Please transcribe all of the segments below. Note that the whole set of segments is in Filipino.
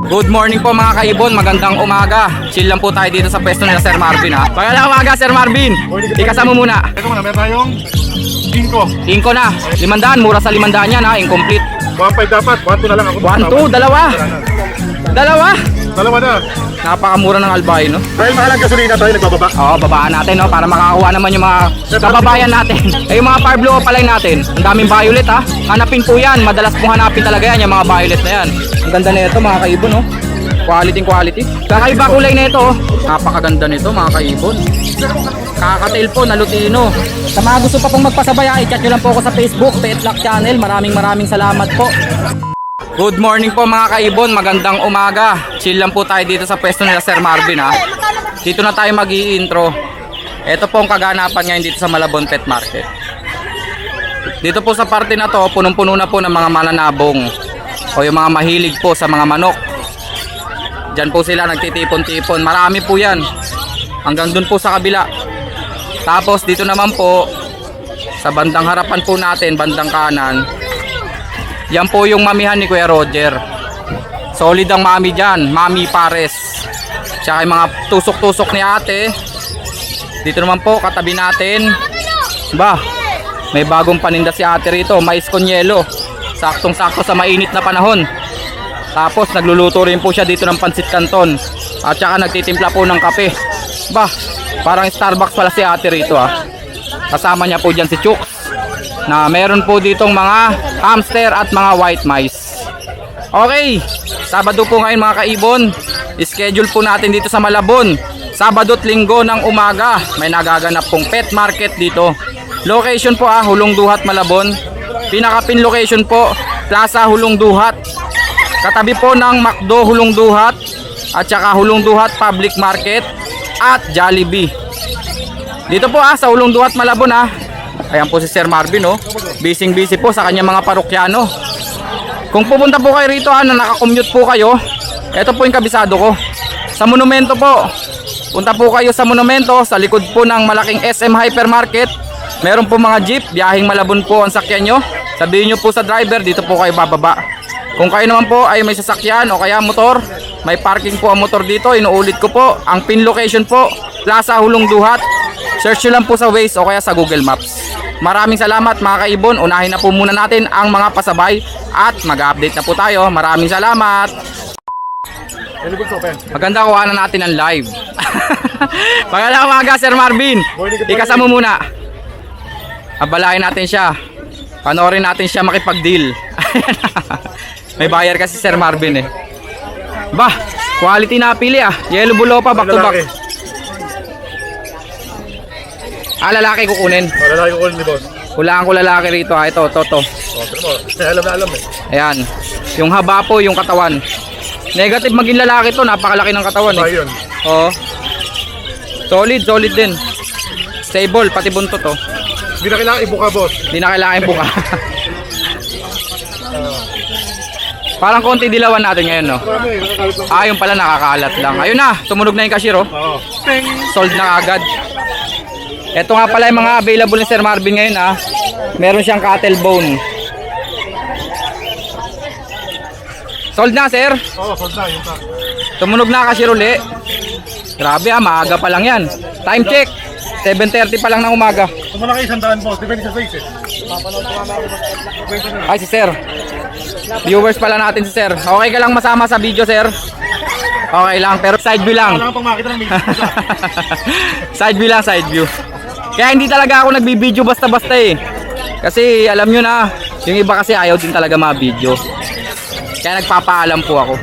Good morning po mga kaibon, magandang umaga. Chill lang po tayo dito sa pwesto nila Sir Marvin ha. Magandang umaga Sir Marvin. Ikasama muna. Ito muna, meron tayong Inko. Inko na, 500, mura sa 500 yan ha, incomplete. 1.5 dapat, 1.2 na lang ako. 1, 2, dalawa. Dalawa. Dalawa na. Napakamura ng albino. Dahil mahalang gasolina tayo, nagbababa. Oo, babaan natin no, para makakuha naman yung mga kababayan natin. Ay yung mga fire blue palay natin. Ang daming violet ha. Hanapin po yan, madalas po hanapin talaga yan, yung mga violet na yan. Ang ganda na ito mga kaibon no. Quality. Kakaiba kulay na ito. Napakaganda nito mga kaibon. Kakatail po na lutino. Sa mga gusto pa pong magpasabay, i-chat nyo lang po ako sa Facebook, Petlock Channel. Maraming salamat po. Good morning po mga kaibon, magandang umaga. Chill lang po tayo dito sa pwesto nila Sir Marvin ha. Dito na tayo mag-i-intro. Ito po ang kaganapan ngayon dito sa Malabon Pet Market. Dito po sa parte na to, punong-puno na po ng mga mananabong o yung mga mahilig po sa mga manok. Diyan po sila nagtitipon-tipon. Marami po yan. Hanggang dun po sa kabila. Tapos dito naman po sa bandang harapan po natin, bandang kanan, yan po yung mamihan ni Kuya Roger. Solid ang mami dyan, Mami Pares. Tsaka yung mga tusok-tusok ni ate. Dito naman po katabi natin, ba, may bagong paninda si ate rito, mais con yelo. Saktong-sakto sa mainit na panahon. Tapos nagluluto rin po siya dito ng pansit canton. At saka nagtitimpla po ng kape. Ba, parang Starbucks pala si ate rito ha. Kasama niya po dyan si Chooks, na meron po ditong mga hamster at mga white mice. Okay, Sabado po ngayon mga kaibon. Schedule po natin dito sa Malabon, Sabado at Linggo ng umaga. May nagaganap pong pet market dito. Location po Hulong Duhat, Malabon. Pinaka-pin location po, Plaza Hulong Duhat. Katabi po ng McDo Hulong Duhat at saka Hulong Duhat Public Market at Jollibee. Dito po sa Hulong Duhat, Malabon Ayan po si Sir Marvin busy po sa kanyang mga parokyano. Kung pupunta po kayo rito na naka-commute po kayo, ito po yung kabisado ko. Sa Monumento po. Punta po kayo sa Monumento, sa likod po ng malaking SM Hypermarket. Meron po mga jeep, biyaheng Malabon po ang sakyan nyo. Sabihin nyo po sa driver, dito po kayo bababa. Kung kayo naman po ay may sasakyan o kaya motor, may parking po ang motor dito. Inuulit ko po, ang pin location po, Plaza Hulong Duhat. Search nyo lang po sa Waze o kaya sa Google Maps. Maraming salamat mga kaibon. Unahin na po muna natin ang mga pasabay at mag-update na po tayo. Maraming salamat. Maganda kuha na natin ang live. Magandang umaga Sir Marvin. Ikasama muna. Abalain natin siya. Panoorin natin siya makipag-deal. May bayar kasi Sir Marvin Bah, quality na pili Yellow Bulopa back to back. Lalaki kukunin. Lalaki kukunin ni boss. Hulaan ko lalaki rito Ito, Toto. Alam na alam Ayan. Yung haba po, yung katawan. Negative maging lalaki to, napakalaki ng katawan Ayun. Oo. Solid din. Stable, pati buntot Hindi na kailangan ibuka boss. Hindi na kailangan buka. Parang konti dilawan natin ngayon yung pala nakakalat lang. Ayun na, tumunog na yung cashier Oo. Sold na agad. Ito nga pala yung mga available ni Sir Marvin ngayon Meron siyang cattle bone. Sold na sir. Oo, sold na yun ta. Tumunog na cashier uli. Grabe maaga pa lang yan. Time check 7:30 pa lang ng umaga. Kung malaki 100 boss, depende sa size Ay si sir, viewers pala natin si sir. Okay ka lang masama sa video sir? Okay lang, pero side view lang. Wala kang pang makita ng video. Side view lang, side view. Kaya hindi talaga ako nagbibideo basta-basta Kasi alam nyo na, yung iba kasi ayaw din talaga mga-video. Kaya nagpapaalam po ako.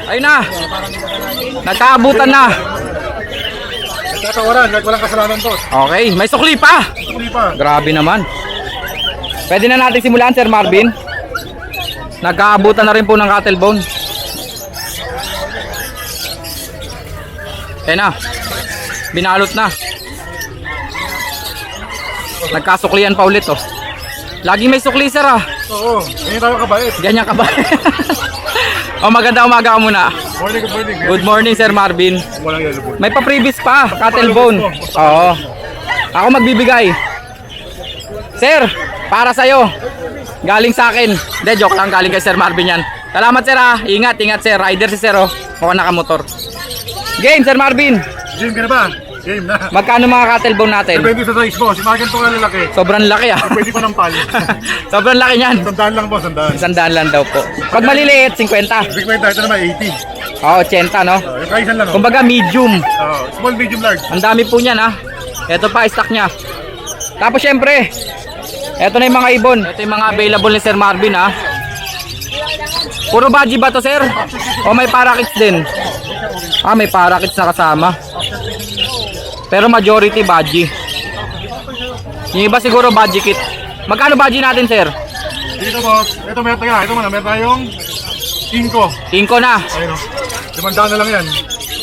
Ayun na, nagkaabutan na. Nagtatawaran, walang kasalanan boss. Okay, may sukli pa. Sukli pa. Grabe naman. Pwede na natin simulan Sir Marvin. Nagkaabutan na rin po ng cattle bone. Ayan na, binalot na. Nagkasuklian pa ulit Laging may sukli sir Oo, hindi tayo kabait. Ganyan ka ba? Maganda umaga ka muna. Morning. Good morning Sir Marvin. Walang yellow boss. May pa-previous pa, cattle bone. Oo. Ako magbibigay. Sir, para sa'yo. Galing sa akin. Hindi, joke lang, galing kay Sir Marvin yan. Salamat sir ha. Ingat, ingat sir. Rider si sir oh. Mukhang nakamotor. Game, Sir Marvin. Game ka na ba? Game na. Magkano mga cattlebone natin? Depende sa size mo. Si mga ganito nga lalaki. Sobrang laki ah. Pwede pa ng pal. Sobrang laki niyan. Sandaan lang po, sandaan. 100 lang daw po. Pag maliliit, 50. Big ito naman 80. Oo, 80 no? Yung kaisan lang. Kumbaga medium. Small, medium, large. Ang dami po niyan ha. Ito pa stock niya. Tapos syempre, ito na yung mga ibon. Ito yung mga available ni Sir Marvin ha. Puro budgie ba to sir? O may parakits din? Ah, may parakits na kasama. Pero majority budgie. Yung iba siguro budgie kit. Magkano budgie natin sir? Dito boss, ito meron tayo. Ito muna, meron tayong Inko. Inko na. Ayun o. 500 na lang yan.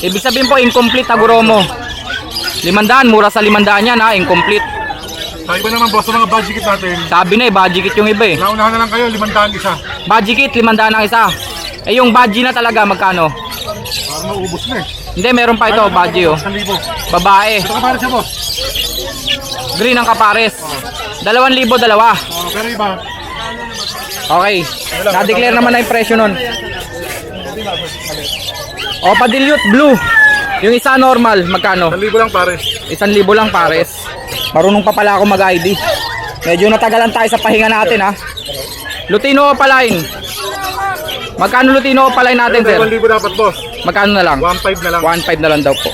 Ibig sabihin po incomplete Taguromo. 500, mura sa 500 yan ha, incomplete. Sa iba naman boss, sa mga budget kit natin. Sabi na eh, budgie kit yung iba eh. Naunahan na lang kayo, 500 isa. Budgie kit, 500 ang isa. Eh yung budgie na talaga, magkano? Parang maubos na eh. Hindi, meron pa ito, budgie oh. 1,000. Babae. Ito ka para siya boss. Green ang kapares. 2,000 dalawa. Pero iba, Okay. Na-declare naman na yung presyo nun. O, pa-dilute blue. Yung isa normal, magkano? 1,000 lang pares. 1,000 lang pares. Marunong pa pala ako mag-ID. Medyo natagalan tayo sa pahinga natin ha. Lutino Opaline. Magkano Lutino Opaline natin sir? 1,000 dapat boss. Magkano na lang? 1,500 na lang. 1,500 na lang daw po.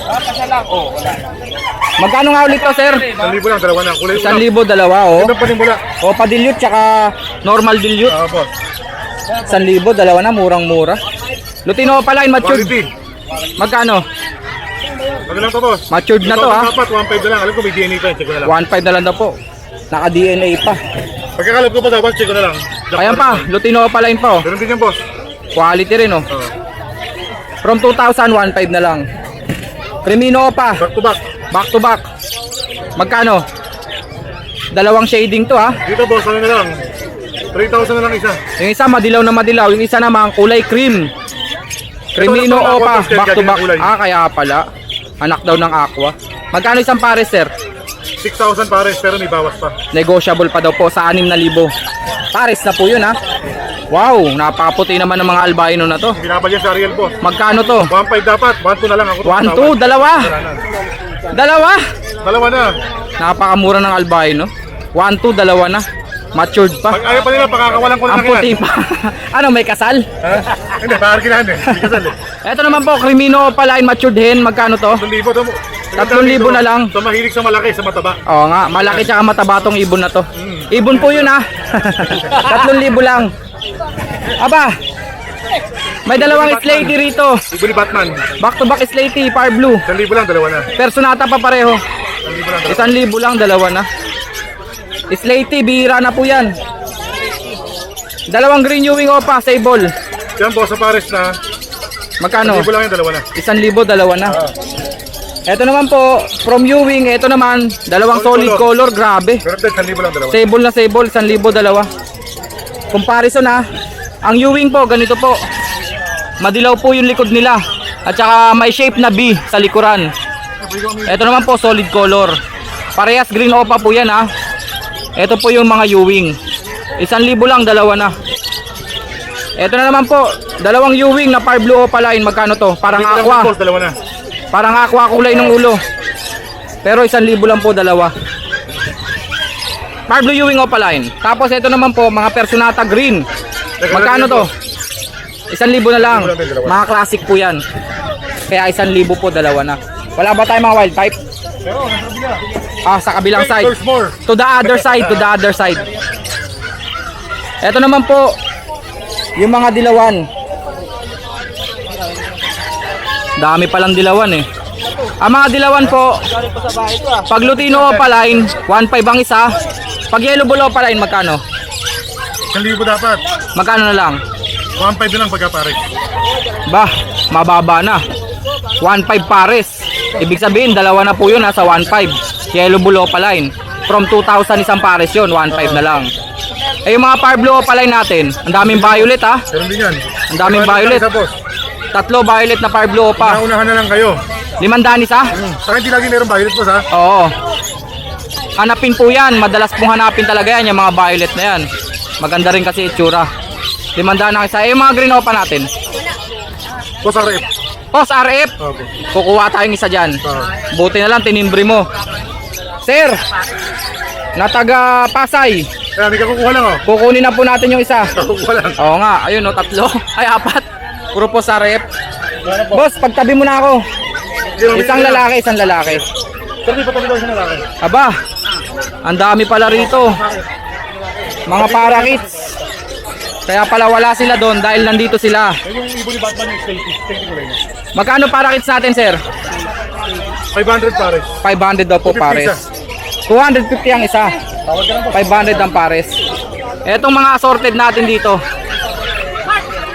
Magkano nga ulit to sir? 1,000 lang, dalawa na. Kulay 1,000 dalawa oh. Ito pa din mula. O pa-dilute tsaka normal dilute. Boss. 1,000 dalawa na, murang-mura. Lutino Opaline matured. Quality. Magkano? Ano lang to boss? Matured na to ha. Dapat 1,500 na lang. Alam ko may DNA pa, check ko na lang. 1,500 na lang daw po. Naka-DNA pa. Pagkakalap ko pa dapat, check ko na lang. Ayan pa, Lutino Opaline pa oh. Meron din yan boss. Quality rin oh. From 2,000, 1,500 na lang. Crimino pa. Back to back. Back to back. Magkano? Dalawang shading to ha. Dito boss, ano na lang? 3,000 na lang isa. Yung isa madilaw na madilaw. Yung isa naman kulay cream. Crimino Ito, Opa. aqua, Back to back. kulay. Ah, kaya pala. Anak daw ng aqua. Magkano isang pares sir? 6,000 pares, pero may bawas pa. Negotiable pa daw po sa 6,000. Pares na po yun ha. Wow, napakaputi naman ng mga albino na to. Binabal yan sa Ariel boss. Magkano to? 1,500 dapat, 1,200 na lang ako. 1,200, dalawa. Dalawa. Dalawa na. Napakamura ng albino. 1,200, dalawa na. Matured pa. Pag ayaw pa nila, pakakawalan ko na Ang lang puti yan. pa. Ano, may kasal? Ha? Hindi, pakarkilahan eh. Hindi kasal eh. Ito naman po, Crimino Opaline matured hen. Magkano to? 3,000 to. 3,000 na lang. Sa mahilig sa malaki, sa mataba. Oo nga, malaki tsaka mataba tong ibon na to. Ibon po yun ha. 3,000 lang. Aba, may dalawang Slaty rito. Ibo ni Batman. Back to back Slaty, Far Blue. 1,000 lang, dalawa na. Personata pa pareho. 1,000 lang, dalawa. 1,000 lang, dalawa na. Slaty, bihira na po yan. Dalawang green Ewing Opa, sable. Yan boss, sa pares na. Magkano? 1,000 lang yan, dalawa na. 1,000, dalawa na. Ito naman po, from Ewing, ito naman, dalawang solid color, grabe. Pero 1,000 lang, dalawa. Sable na sable, 1,000, dalawa. Comparison ha. Ang Ewing po, ganito po. Madilaw po yung likod nila. At saka may shape na B sa likuran. Ito naman po, solid color. Parehas green Opa po yan ha. Ito po yung mga Ewing. 1,000 lang, dalawa na. Ito na naman po, dalawang Ewing na Far Blue Opaline. Magkano to? Parang 1,000 lang, aqua. boss, dalawa na. Parang aqua kulay ng ulo. Pero 1,000 lang po, dalawa. Far Blue Ewing Opaline. Tapos ito naman po, mga Personata Green. Magkano to? 1,000 na lang. Mga classic po yan. Kaya 1,000 po, dalawa na. Wala ba tayong mga wild type? Pero, nasa kabila. Ah, sa kabilang side. There's more. To the other side, to the other side. Ito naman po, yung mga dilawan. Dami palang dilawan eh. Ang mga dilawan po, pag Lutino Opaline, 1,500 ang isa. Pag Yellow Bull Opaline, magkano? 1,000 dapat. Magkano na lang? 1,500 na lang pagka pares. Bah, mababa na. 1,500 pares. Ibig sabihin, dalawa na po yun ha, sa 1,500. Yellow Bull Opaline. From 2,000 isang pares yun, 1,500 na lang. Eh yung mga Far Blue Opaline natin, ang daming violet ha. Meron din yan. Ang daming violet. Isa, boss. 3 violet na Far Blue Opa. Naunahan na lang kayo. 500 isa? Sa akin, di lagi meron violet boss ha. Oo. Hanapin po yan. Madalas pong hanapin talaga yan, yung mga violet na yan. Maganda rin kasi itsura. 500 ang isa. Eh, yung mga green opa natin. Boss RF. Boss RF, Okay. kukuha tayong isa dyan. Oo. Buti na lang, tinimbre mo. Sir, na taga Pasay, Kaya may kakukuha lang oh. kukunin na po natin yung isa. Kakukuha lang. Oo nga, ayun o, 3. Ay, 4. Puro po sa rep. Ano po? Boss, pagtabi mo na ako. Isang lalaki, isang lalaki. Sir, di pa tabi daw siya lalaki. Aba, ang dami pala rito. Mga parakits. Kaya pala wala sila doon dahil nandito sila. Yung ibon ni Batman yung safety ko lang. Magkano parakits natin, sir? 500 pares. 500 daw po 250 pares. 250 ang isa. Tawag ka lang po. 500 ang pares. Etong mga assorted natin dito.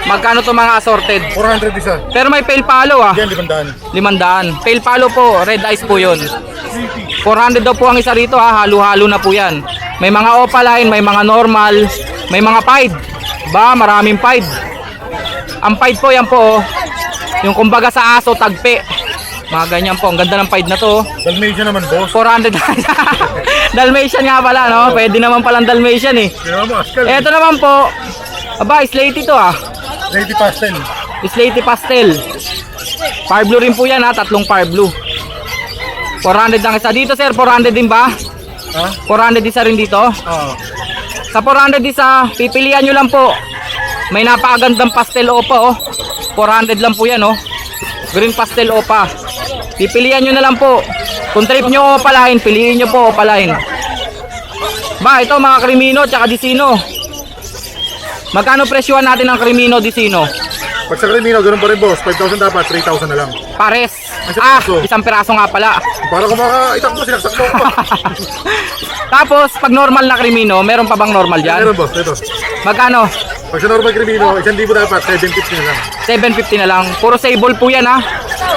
Magkano to mga assorted? 400 isa. Pero may pale palo ah. Yan, 500. 500. Pale palo po, red eyes po yun. 400 daw po ang isa rito ha, halo-halo na po yan. May mga opaline, may mga normal, may mga pied. Ba, maraming pied. Ang pied po yan po, oh. Yung kumbaga sa aso, tagpe. Mga ganyan po, ang ganda ng pied na to. Oh. Dalmatian naman, boss. 400. Dalmatian nga pala, no? Pwede naman palang Dalmatian eh. Ginawa mo, Askal. Eto naman po, aba, slaty to ah. Lady Pastel. Slaty pastel. Fire blue rin po yan ha, 3 fire blue. 400 lang isa. Dito sir, 400 din ba? Ha? 400 isa rin dito. Oo. Sa 400 isa, pipilian nyo lang po. May napakagandang pastel opa oh. 400 lang po yan oh. Green pastel opa. Pipilian nyo na lang po. Kung trip nyo opaline, piliin nyo po opaline. Ba, ito mga Crimino tsaka Dicino. Magkano presyuhan natin ng Crimino Dicino? Pag sa Crimino, ganun pa rin, boss. 5,000 dapat, 3,000 na lang. Pares. Isang Ah, piraso. isang piraso nga pala. Para kung makaitak mo, sinaksak mo pa. Tapos, pag normal na Crimino, meron pa bang normal dyan? Meron, boss. Ito. Magkano? Pag sa normal Crimino, 1,000 dapat, 750 na lang. 750 na lang. Puro sable po yan ha.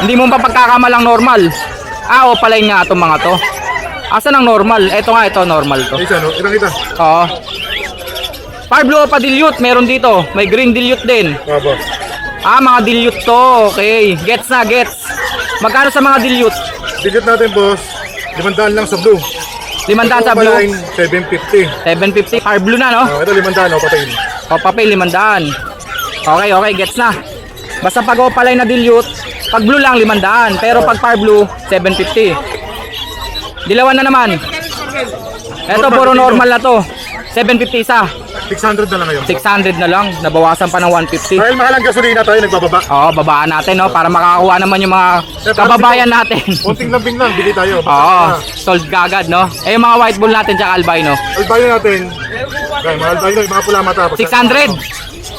Hindi mo pa pagkakamalang normal. Ah, o pala nga itong mga to. Asan ang normal? Ito nga, ito normal to. Isa, no? Kita. Oo. Fire blue pa dilute, meron dito. May green dilute din. Oo, boss. Ah, mga dilute to. Okay. Gets na, gets. Magkano sa mga dilute? Digit natin, boss. 500 lang sa blue. 500 sa blue. Opaline, 750. 750. Fire blue na, no? Ito 500, o patayin. O, papel, 500. Okay, okay, gets na. Basta pag opaline na dilute, pag blue lang, 500. Pero pag fire blue, 750. Dilawan na naman. Eto, puro normal na to. 750 isa. 600 na lang ngayon. 600 na lang. Nabawasan pa ng 150. Dahil mahal ang gasolina tayo, nagbababa. Oo, babaan natin, no? Para makakuha naman yung mga kababayan natin. Konting lambing lang, bili tayo. Oo, sold kagad, no? Eh, yung mga white bull natin tsaka albino. Albino natin. Kaya, mga albino, yung mga pula mata. 600.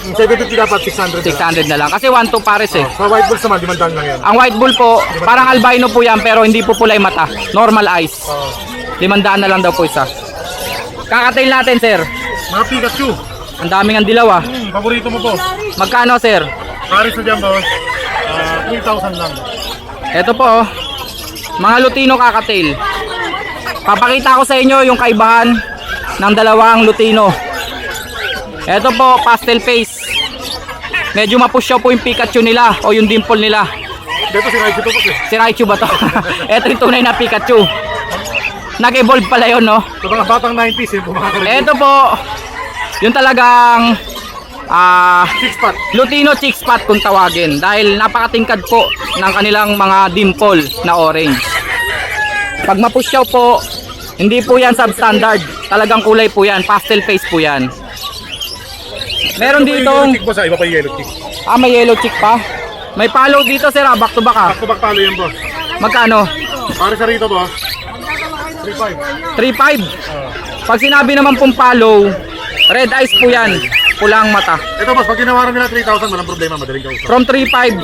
750 dapat, 600 na lang. 600 na lang. Kasi 1-2 pares eh. Sa white bulls naman, 500 lang yan. Ang white bull po, parang albino po yan, pero hindi po pula yung mata. Normal eyes. Oo. 500 na lang daw po isa. Kakatail natin, sir. Mga Pikachu. Ang daming ang dilaw, ah. Paborito mo po. Magkano, sir? Paris na dyan, boss. 3,000 lang. Ito po, oh. Mga Lutino kakatail. Papakita ko sa inyo yung kaibahan ng dalawang Lutino. Ito po, pastel face. Medyo mapusyaw po yung Pikachu nila o yung dimple nila. Dito si Raichu to po. Si Raichu ba to? Ito yung tunay na Pikachu. Nag-evolve pala yun, no? Sa mga batang 90s, yung pumakakaroon. Ito po, yung talagang Six-pack. Lutino chick spot kung tawagin. Dahil napakatingkad po ng kanilang mga dimple na orange. Pag mapusyaw po, hindi po yan substandard. Talagang kulay po yan, pastel face po yan. Meron ditong, Yellow chick, boss. Iba pa yung yellow chick. may yellow chick pa. May follow dito, sir, back to back, Back to back talo yan, boss. Magkano? Paris sa rito, boss. 3,500. 3.5. Pag sinabi naman pong follow, red eyes po yan, pulang mata. Ito, boss. Pag ginawaran nila 3,000, walang problema. Madaling kausap. From 3.5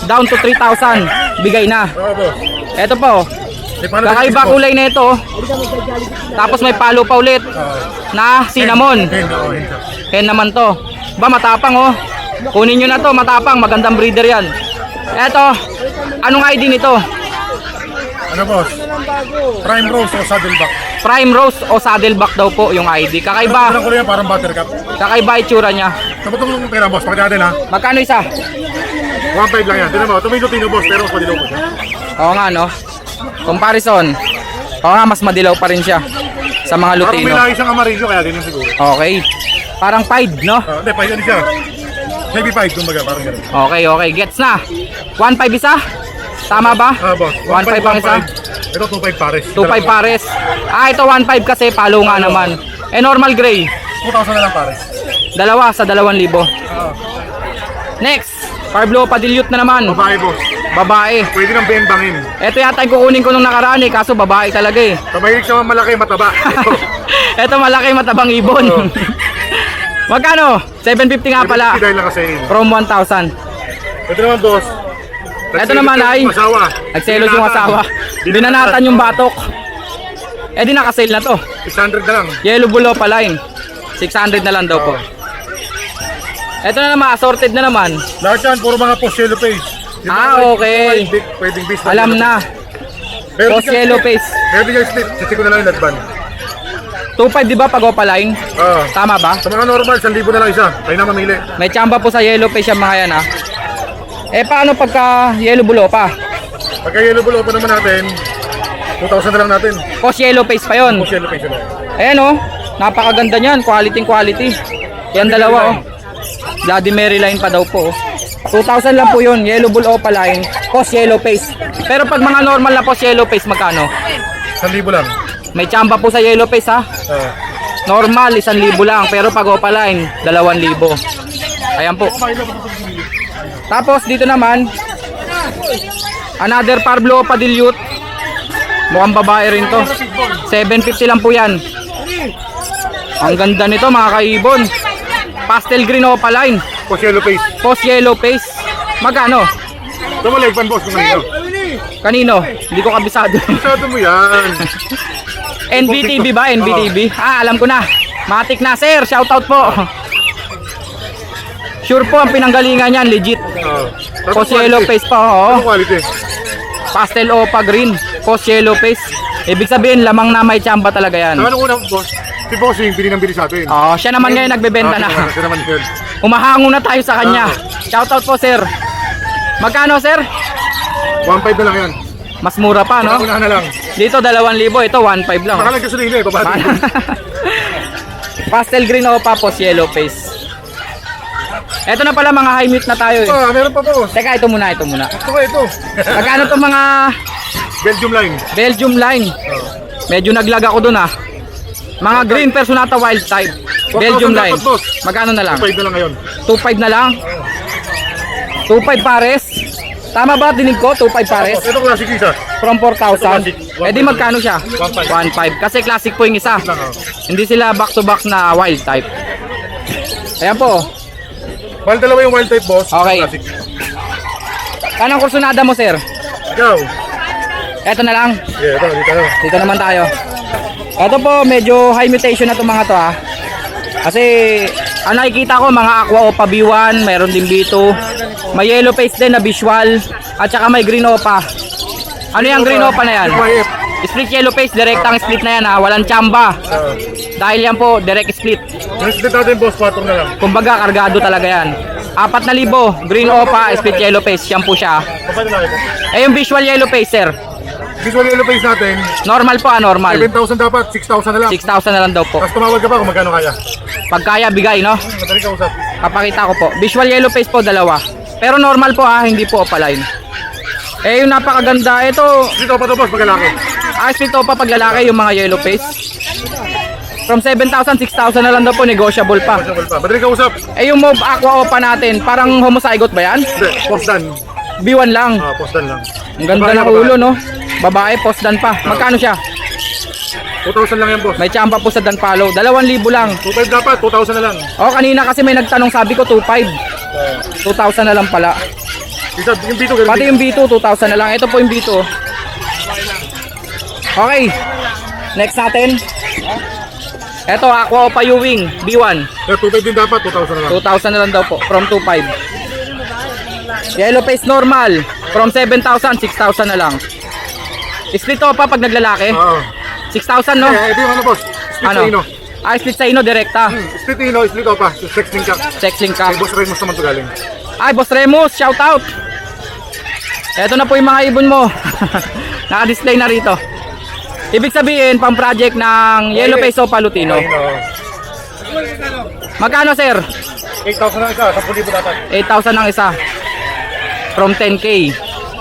down to 3,000, bigay na. Oo, boss. Ito po, May paano kakaiba boss? kulay na ito. Tapos may follow pa ulit na cinnamon. Hen, oo, hen siya. Hen naman to. Ba, matapang oh. Kunin nyo na to, matapang, magandang breeder yan. Ito, anong ID nito? Ano, boss? Prime Rose o Saddleback. Prime Rose o Saddleback daw po yung ID. Kakaiba, Parang ko yan, parang buttercup. kakaiba itsura niya. Tapos itong pera, boss. Pakita natin, ha? Magkano isa? 1,500 lang yan. Tinan mo, ito may Lutino, boss. Pero mas madilaw po siya. Oo nga no. Comparison. Oo nga, mas madilaw pa rin siya sa mga Parang may Lutino. lahi siyang amarillo, kaya ganyan siguro. Okay. Parang pied, no? Hindi, pa yan siya. Maybe 5, kumbaga, parang gano'n. Okay, okay. Gets na. 1.5 isa? Tama ba? Boss. 1.5 ang isa? Ito 2.5 pares. 2.5 pares. Ito 1.5 kasi palo nga naman. Normal gray. 2,000 na lang pares. Dalawa sa 2,000. Next, Parblo Padilute na naman. Babae, boss. Babae. Pwede nang bembangin. Ito yata yung kukunin ko nung nakaraan kaso babae talaga eh. Kabahilig siya malaki, mataba. Ito malaki matabang ibon. Oo. Magkano? 750 nga pala. Dahil lang kasi. From 1,000. Ito naman, boss. Ito naman ay Asawa. nagselos yung asawa. Binanatan yung batok. Di nakasale na to. 600 na lang. Yellow Bull Opaline. 600 na lang daw po. Ito na naman, assorted na naman. Lahat yan, puro mga post yellow face. Okay. Pwedeng beast. Alam na. Post yellow face. Pwede yung split. Sisi ko na lang yung latban. 2.5 di ba pag Opaline? Oo. Tama ba? Sa mga normal, 1,000 na lang isa. Tayo na mamili. May tsamba po sa yellow face yung mga yan paano pagka yellow bull pa? Pagka yellow bull open naman natin, 2,000 na lang natin. Post yellow face pa yon. Post yellow face na. Ayan napakaganda niyan, quality. Yan dalawa Bloody Maryline pa daw po 2,000 lang po yun, yellow bull opaline, post yellow face. Pero pag mga normal na post yellow face magkano? 1,000 lang. May tsamba po sa yellow face Normal 1,000 lang, pero pag opaline 2,000. Ayan po. Tapos dito naman another Parblo Padilute. Mukhang babae rin to. 750 lang po yan. Ang ganda nito mga kaibon. Pastel green opaline. Post yellow face. Post yellow face. Magkano? Ito mo leg pan, boss, kung kanino. Kanino? Hindi ko kabisado. Masyado mo yan. NBTV ba? NBTV? Alam ko na. Matik na sir. Shoutout po. Sure po ang pinanggalingan niyan. Legit. Post yellow face pa. Ano quality? Pastel opa green. Post yellow face. Ibig sabihin lamang na may tsamba talaga yan. Ano una, boss? Si bossing, bili ng bili sa atin. Siya naman ngayon nagbebenta na. Siya naman yun. Umahango na tayo sa kanya. Shoutout po sir. Magkano sir? 1,500 na lang yan. Mas mura pa no? Unahan na lang. Dito 2,000, ito 1,500 lang. Makalag gasolina eh, babati. Pastel green opa, post yellow face. Ito na pala mga high mute na tayo eh. Meron pa, boss. Teka, ito muna. Ito. Magkano to mga Belgium line. Belgium line? Medyo naglag ako dun Mga green personata wild type. Belgium line. Magkano na lang? 2,500 na lang ngayon. 2.5 na lang? 2.5 pares? Tama ba dinig ko? 2.5 pares? Ito classic isa. From 4,000? Di magkano siya? 1.5. 1.5. Kasi classic po yung isa. Hindi sila back to back na wild type. Ayan po. Mahal dalawa yung wild type, boss. Okay. Classic. Anong kursunada mo sir? Ikaw. Eto na lang. Yeah, dito. Dito naman tayo. Ito po, medyo high mutation na itong mga to Kasi, nakikita ko mga Aqua Opa B1, mayroon din B2. May yellow face din na visual. At saka may green Opa. Ano yung green Opa na yan? Split yellow face, direktang split na yan walang tsamba. Dahil yan po, direct split. Yung split natin, boss, 4 na lang. Kumbaga, kargado talaga yan. 4,000, green Opa, split yellow face, yan po siya. Kapag na lang. Yung visual yellow face sir, Visual yellow face natin, normal po normal. 7,000 dapat, 6,000 na lang. 6,000 na lang daw po. Tapos tumawag ka pa kung magkano kaya. Pag kaya, bigay no? Madali ka usap. Papakita ko po. Visual yellow face po, dalawa. Pero normal po hindi po opaline. Yung napakaganda, ito, Dito pa to, boss, pagkalaki. split pa pag lalaki yung mga yellow face. From 7,000, 6,000 na lang daw po, negotiable pa. Madali ka usap. Yung Mauve Aqua Opa natin, parang homozygote ba yan? Hindi, post-dan. B1 lang. Post-dan lang. Ang ganda ng ulo no? Babae, post-dan pa. Magkano siya? 2,000 lang yan, boss. May champa po sa Dan Palo. 2,000 lang. 2,500 dapat, 2,000 na lang. Kanina kasi may nagtanong, sabi ko 2,500. 2,000 na lang pala. Isa, yung B2, ganun Pati yung B2, 2,000 na lang. Ito po yung B2. Okay. Next natin. Ito, Aqua Opa U-Wing, B1. 2,500 din dapat, 2,000 na lang. 2,000 na lang daw po, from 2,500. Yellow face normal, from 7,000, 6,000 na lang. Split Opa pag naglalaki. 6,000 no? Ito yung ano, boss. Split sa ino. Split sa ino, direkta. Split ino, split opa. Sexting ka. Sexling ka. Boss Ramos naman to galing. Boss Remus, shout out. Ito na po yung mga ibon mo. Naka-display na rito. Ibig sabihin, pang project ng Yellow Face Opa Lutino. Magkano sir? 8,000 na isa, 10,000 dapat. 8,000 ang isa. From 10K.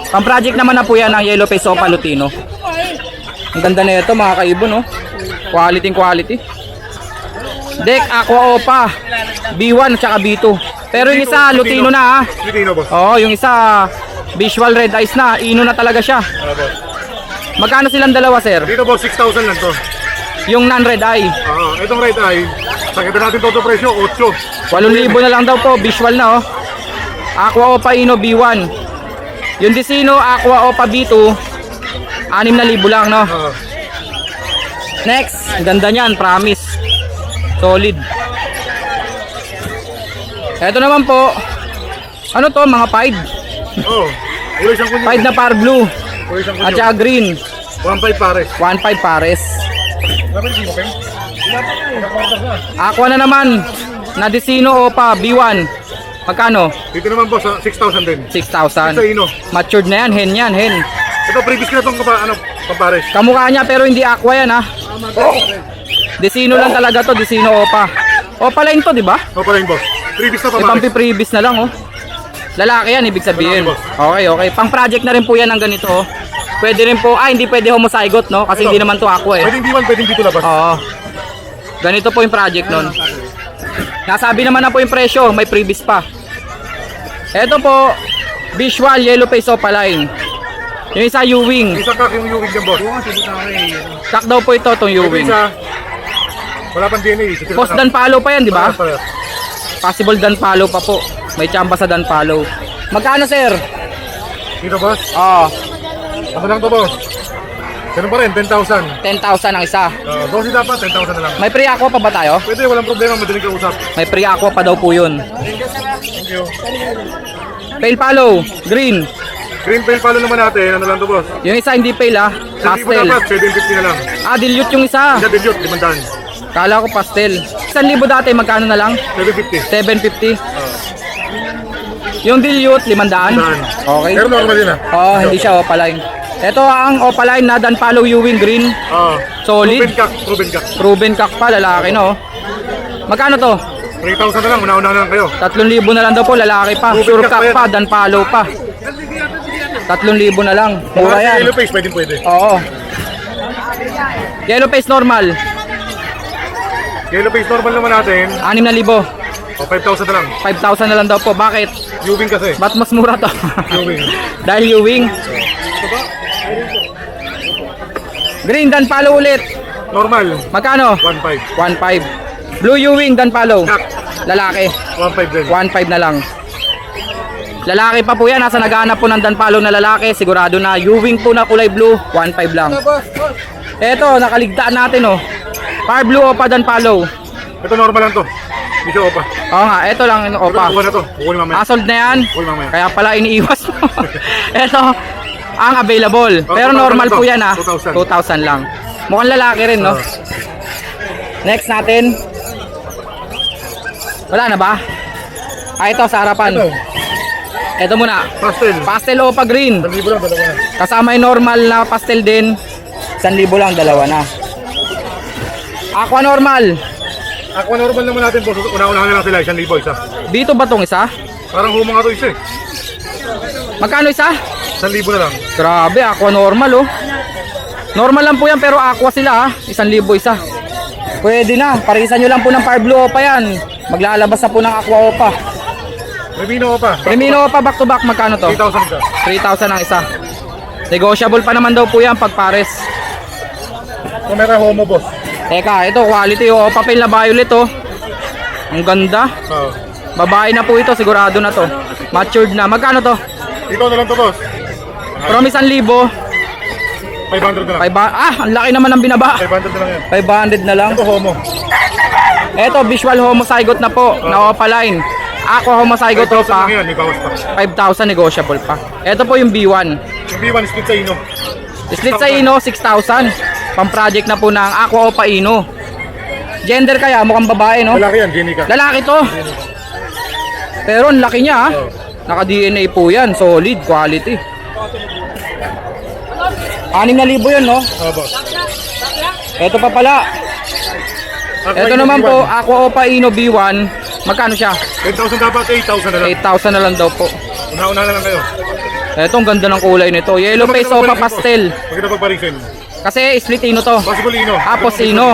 Pang project naman na po yan ang Yellow Face Opa Lutino. Ang ganda na ito mga kaibon, no? Quality quality. Deck Aqua Opa B1 at B2. Pero yung isa Lutino na ha. Lutino boss. Oo, yung isa Visual Red Eyes na. Ino na talaga siya. Boss. Magkano silang dalawa sir? Dito boss, 6,000 lang to. Yung non-red eye. Itong red eye, sakita natin toto presyo, 8. 8,000 na lang daw po. Visual na oh. Aqua Opa Ino B1. Yung Decino Aqua Opa B2 6,000 lang no. Next, ang ganda niyan, promise. Solid. Ito naman po. Ano to, mga pied? Ulo isang kunyo. Pied na par blue. Ulo isang At kunyo. saka green. 1,500 pare. 1,500 pares. Dapat hindi mo kayo. Aqua na naman. Na Decino Opa B1. Magkano? Dito naman boss, 6,000 din. 6,000. Sa ino. Matured na yan, hen yan, hen. Ito previous ka na itong pampares. Kamukha niya pero hindi aqua yan ha. Decino lang talaga to, Decino Opa. Opa line to, di ba? Pala yung boss. Previous na May pampares. pampi-previous na lang oh. Lalaki yan, ibig sabihin. Okay, okay. Pang project na rin po yan ng ganito oh. Pwede rin po, hindi pwede homozygote no? Kasi hindi naman to aqua eh. Pwedeng D1, pwedeng dito labas. Oo. Ganito po yung project nun. Nasabi naman na po yung presyo, may previous pa. Ito po, Visual Yellow Face Opa line. Yung isa U-Wing. Isang kak yung Ewing dyan boss. Kak daw po ito, itong U-Wing. Isa, wala pang DNA. Post dan palo pa yan, di ba? Parehas. Possible dan palo pa po. May tsamba sa dan palo. Magkano sir? Dito boss. Oo, Ano lang to boss? Ganun pa rin, 10,000. 10,000 ang isa. Dosi dapat, 10,000 na lang. May free aqua pa ba tayo? Pwede, walang problema, madaling kausap. May free aqua pa daw po yun. Thank you. Pale palo, green. Green pail palo naman natin, ano lang to boss? Yung isa hindi pale ah, Sa tipo pastel. dapat, 750 na lang. Dilute yung isa. Isa dilute, 500. Kala ko pastel. 1,000 dati, magkano na lang? 750. 750. Yung dilute, 500. Okay. Pero normal din ah. Oo, hindi siya opaline. Ito ang opaline na Danpalo Ewing green. Solid. Proven kak. Proven kak pa, lalaki no. Magkano to? 3,000 na lang, una-una na lang kayo. 3,000 na lang daw po, lalaki pa. Proven Sure kak kak pa yan. pa, Danpalo pa. 3,000 na lang. Mura yan. Yellow face, pwede. Oo. Yellow face normal, Yellow face normal naman natin, 6,000. 5,000 na lang. 5,000 na lang daw po. Bakit? Ewing kasi. Ba't mas mura to? Ewing. Dahil Ewing. Green Danpalo ulit. Normal, Magkano? 1,500. 1,500. Blue Ewing Danpalo. Kak, Lalaki. 1,500 din. 1,500 na lang. Lalaki pa po yan. Nasa naghahanap po ng Danpalo na lalaki. Sigurado na Ewing po na kulay blue. 1,500 lang. Eto, nakaligtaan natin oh. Par Blue Opa Danpalo. Ito normal lang to. Hindi siya opa. Oo nga, eto lang yung Opa. Kukuha na to. Kukuha mamaya. Sold na yan. Kukuha mamaya. Kaya pala iniiwas mo. Eto, ang available. Pero 2,000 normal po to. yan ha. 2,000. 2,000 lang. Mukhang lalaki rin no. Next natin. Wala na ba? Ito sa harapan. Ito, Ito muna. pastel. Pastel Opa Green. 1,000 lang, dalawa na. Kasama yung normal na pastel din. 1,000 lang, dalawa na. Aqua normal. Aqua normal naman natin boss. Una-una na lang sila, 1,000 isa. Dito ba tong isa? Parang humang nga to isa eh. Magkano isa? 1,000 na lang. Grabe, aqua normal oh. Normal lang po yan pero aqua sila ah. 1,000 isa. Pwede na. Parisan nyo lang po ng Par Blue Opa yan. Maglalabas na po ng Aqua Opa. Remino pa. Remino Opa back to back. Magkano to? 3,000 isa. 3,000 ang isa. Negotiable pa naman daw po yan pag pares. Camera homo boss. Teka, ito quality oh. Papel na violet oh. Ang ganda. Oo. Babae na po ito. Sigurado na to. Matured na. Magkano to? Ikaw na lang to boss. From 1,000. 500 na lang. Ang laki naman ng binaba. 500 na lang yan. 500 na lang. Ito homo. Ito, visual homozygote na po. Na Opa line. Aqua homozygote 5,000 Opa. lang yan, may bawas pa. 5,000 negotiable pa. Ito po yung B1. Yung B1 split sa ino. Split sa Ino, 6,000. Pang project na po ng Aqua Opa Ino. Gender kaya, mukhang babae no? Lalaki yan, Jenny ka. Lalaki to. Pero ang laki niya ha. Naka-DNA po yan. Solid, quality. 6,000 yun no? Oo boss. Ito pa pala. Ito naman po, Aqua Opa Ino B1. Magkano siya? 10,000 dapat, 8,000 na lang. 8,000 na lang daw po. Una-una na lang kayo. Ito, ang ganda ng kulay nito. Yellow face Opa Pastel. Maganda pagparisin. Kasi split Ino to. Possible Ino. Post Ino.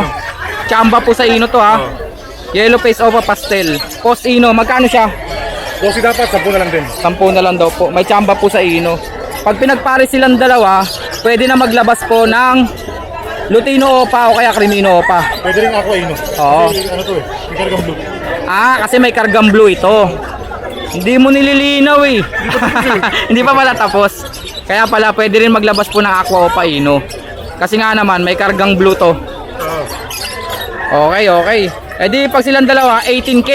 Chamba po sa Ino to ha. Yellow face Opa Pastel. Post Ino, magkano siya? Bossy dapat, 10 na lang din. 10 na lang daw po. May chamba po sa Ino. Pag pinagpare silang dalawa, pwede na maglabas po ng Lutino Opa o kaya Crimino Opa. Pwede rin ako Ino. Oo. Kasi, ano to eh, may kargang blue. Kasi may kargang blue ito. Hindi mo nililinaw eh. Hindi pa pala tapos. Kaya pala pwede rin maglabas po ng Aqua Opa Ino. Kasi nga naman may kargang blue to. Okay, okay. Eh di pag silang dalawa, 18K.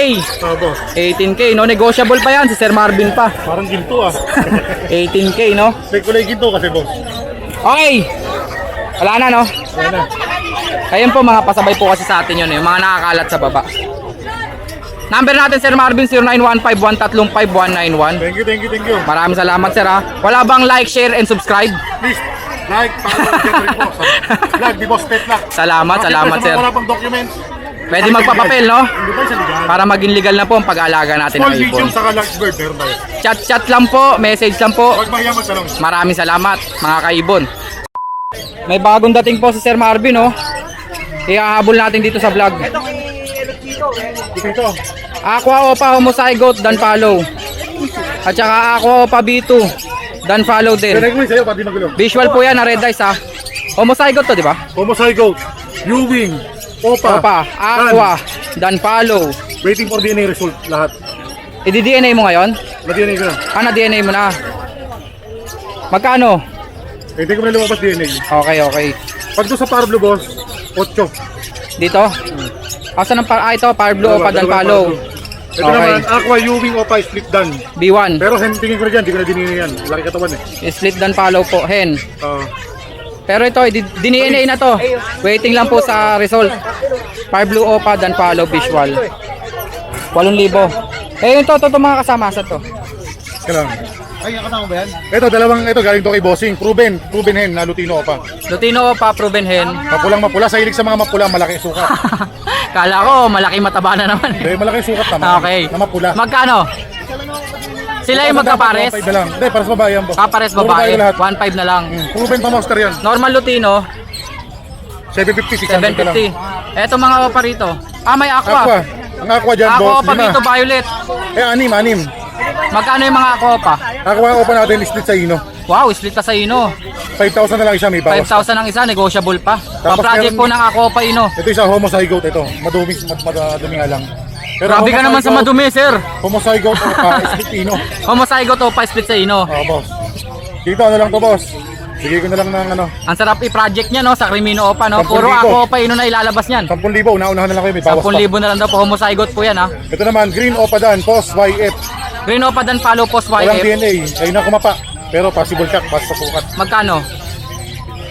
Boss. 18K, no? Negotiable pa yan, si Sir Marvin pa. Parang ginto 18K, no? May kulay ginto kasi boss. Okay. Wala na, no? Yan na. Ayun po, mga pasabay po kasi sa atin yun, eh. Mga nakakalat sa baba. Number natin, Sir Marvin, 0915-135-191. Thank you, thank you, thank you. Maraming salamat, Sir, ha? Wala bang like, share, and subscribe? Please, like, pakita po. Vlog, di boss, pet lang. Salamat, salamat, Sir. Wala pang documents. Pwede magpapapel, no? Hindi ba isa legal? Para maging legal na po ang pag-aalaga natin ng Small ibon. medium saka large bird, meron tayo. Chat lang po, message lang po. Huwag mahiya magtanong. Maraming salamat, mga kaibon. May bagong dating po si Sir Marvin, oh. Ihahabol natin dito sa vlog. Ito. Aqua Opa Homozygote Dan follow. At saka Aqua Opa B2 Dan follow din. Pinag mo sa'yo, pati magulo. Visual po yan na red eyes ha. Homozygote to, di ba? Homozygote, U-wing, Opa, Opa, Aqua, Dan follow. waiting for DNA result lahat. I-DNA mo ngayon? Na-DNA ko na. Na-DNA mo na. Magkano? Hindi ko na lumabas DNA. Okay, okay. Pag doon sa Parblo boss, 8. Dito? Asan ang ito, Power Blue Opa Dan follow. Ito naman, Aqua, U-wing, Opa, split done. B1. Pero tingin ko na dyan, hindi ko na dinili yan. Laki katawan eh. Split Dan follow po, hen. Pero ito, DNA na to. Waiting lang po sa result. Power Blue Opa Dan follow visual. 8,000. Eh, ito mga kasama sa to. Kailangan. Ay, kasama ba yan? Ito, ito galing to kay Bossing. Proven hen na Lutino Opa. Lutino Opa, proven hen. Mapula. Sa hilig sa mga mapula, malaki sukat. Kala ko, malaki mataba na naman. Hindi, malaki sukat naman. Okay. Na mapula. Magkano? Sila yung magkapares? 1.5 na lang. Hindi, para sa babae yan, boss. Pares Puro babae, lahat. 1.5 na lang. Proven pa monster yan. Normal Lutino, 750, 600 ka lang. 750. Eto mga Opa rito. May Aqua. Aqua. Ang Aqua dyan, Aqua boss. Opa dito, violet. Anim. Magkano yung mga Aqua Opa? Aqua Opa natin, split sa Ino. Wow, split pa sa Ino. 5,000 na lang isa, may bawas. 5,000 ang isa, negotiable pa. Tapos Pang-project meron- po ng Aqua Opa Ino. Ito isa, homozygote ito. Madumi nga lang. Pero Grabe ka naman sa madumi, sir. Homozygote Opa, split Ino. Homozygote Opa, split sa Ino. Boss. Dito, ano lang to, boss? Sige ko na lang ng ano. Ang sarap i-project niya, no, sa Crimino Opa, no. 10,000. Puro Aqua Opa Ino na ilalabas niyan. 10,000, una-unahan na lang kayo, may bawas 10,000 na lang daw po, homozygote po yan, ha. pa. Ito naman, green Opa Dan, post YF. Green Opa Dan follow post Walang YF. DNA, ayun na kumapa. Pero possible check, pas sa sukat. Magkano?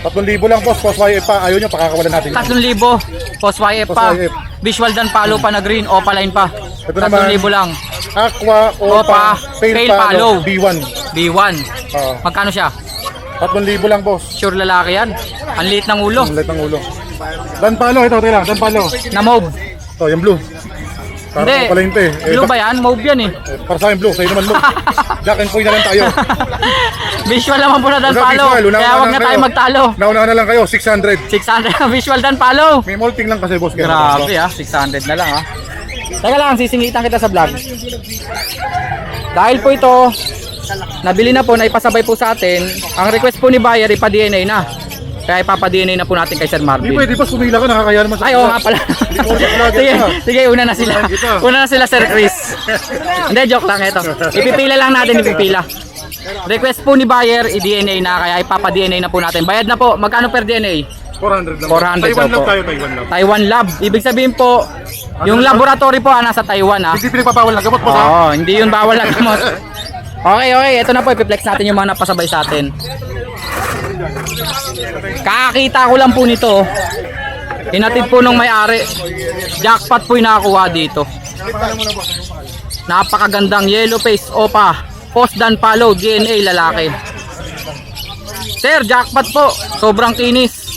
3,000 lang, post YF pa. Ayaw nyo, pakakawalan natin. 3,000 post YF pa. Post YF. Visual Dan follow pa na green, Opa line pa. Ito naman. 3,000 lang. Aqua Opa, Opa, pale pale follow. palo, B1. B1. Oo. Magkano siya? 3,000 lang, boss. Sure lalaki yan. Ang liit ng ulo. Ang liit ng ulo. Dan palo, ito lang, dan palo. Na mauve. Ito, yung blue. Parang Hindi. pala yun to eh. Blue ba yan? Mauve yan eh. Para sa akin blue, sa'yo naman blue. Jack and Poy na lang tayo. Visual naman po na Dan Basta follow. visual, una-una Kaya wag lang na tayo kayo. magtalo. Nauna na lang kayo, 600. 600 visual Dan follow. May molting lang kasi, boss. Kaya Grabe ah, 600 na lang ah. Teka lang, sisingitan kita sa vlog. Dahil po ito, nabili na po, naipasabay po sa atin. Ang request po ni buyer, ipa-DNA na. Kaya ipapa-DNA na po natin kay Sir Hindi Marvin. pwede, boss. Kumila ka, nakakaya naman sa Ay, oo nga pala. Hindi ko vlog sige, ito. sige, una na sila. Una na sila, Sir Chris. Hindi, joke lang ito. Ipipila lang natin, ipipila. Request po ni buyer, i-DNA na, kaya ipapa-DNA na po natin. Bayad na po, magkano per DNA? 400 lang. 400 Taiwan daw lang po. tayo, Taiwan lang. Taiwan Lab. Ibig sabihin po, yung laboratory po nasa Taiwan ha. Hindi pinagpapawal ng gamot, boss. ha? Oo, hindi yun bawal na gamot. Okay, ito na po, ipiplex natin yung mga napasabay sa atin. Kakakita ko lang po nito. Hinatid po nung may-ari. Jackpot po yung nakakuha dito. Napakagandang yellow face Opa. Post Dan follow, DNA lalaki. Sir, jackpot po. Sobrang kinis.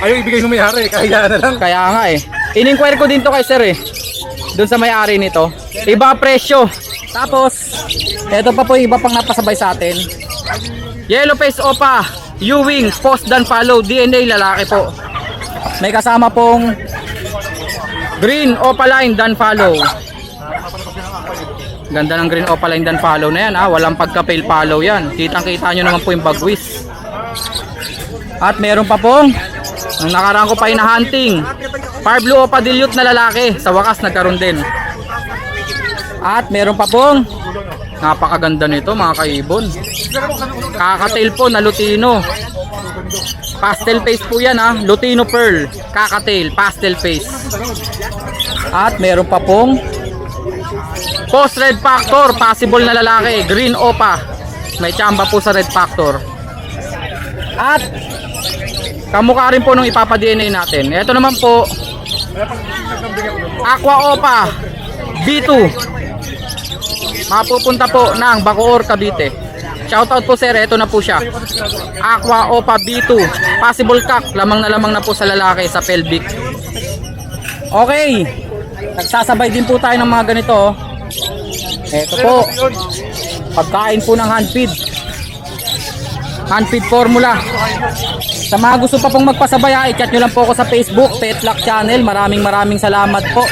Ayaw ibigay ng may-ari, kaya na lang. Kaya nga eh. In-inquire ko din to kay sir eh. Doon sa may-ari nito. Iba presyo. Tapos, eto pa po yung iba pang napasabay sa atin. Yellow face opa, U-wing, post dan follow, DNA lalaki po. May kasama pong green opaline dan follow. Ganda ng green opaline dan follow na yan ha. Walang pagka-pale follow yan. Kitang-kita nyo naman po yung bagwis. At meron pa pong nung nakaraan ko pa hunting Fire Blue Opa Dilute na lalaki. Sa wakas nagkaroon din. At meron pa pong napakaganda nito mga kaibon. Kakatail po na Lutino. Pastel face po yan ha. Lutino Pearl. Kakatail. Pastel face. At meron pa pong Post Red Factor. Possible na lalaki. Green Opa. May tsamba po sa Red Factor. At kamukha rin po nung ipapa-DNA natin. Ito naman po Aqua Opa B2. Mapupunta po ng Bacoor, Cavite. Shoutout po sir, ito na po siya. Aqua Opa B2. Possible cock, lamang na po sa lalaki sa pelvic. Okay. Nagsasabay din po tayo ng mga ganito. Ito po. Pagkain po ng handfeed. Handfeed formula. Sa mga gusto pa pong magpasabay, i-chat nyo lang po ako sa Facebook, Pet Luck Channel. Maraming salamat po.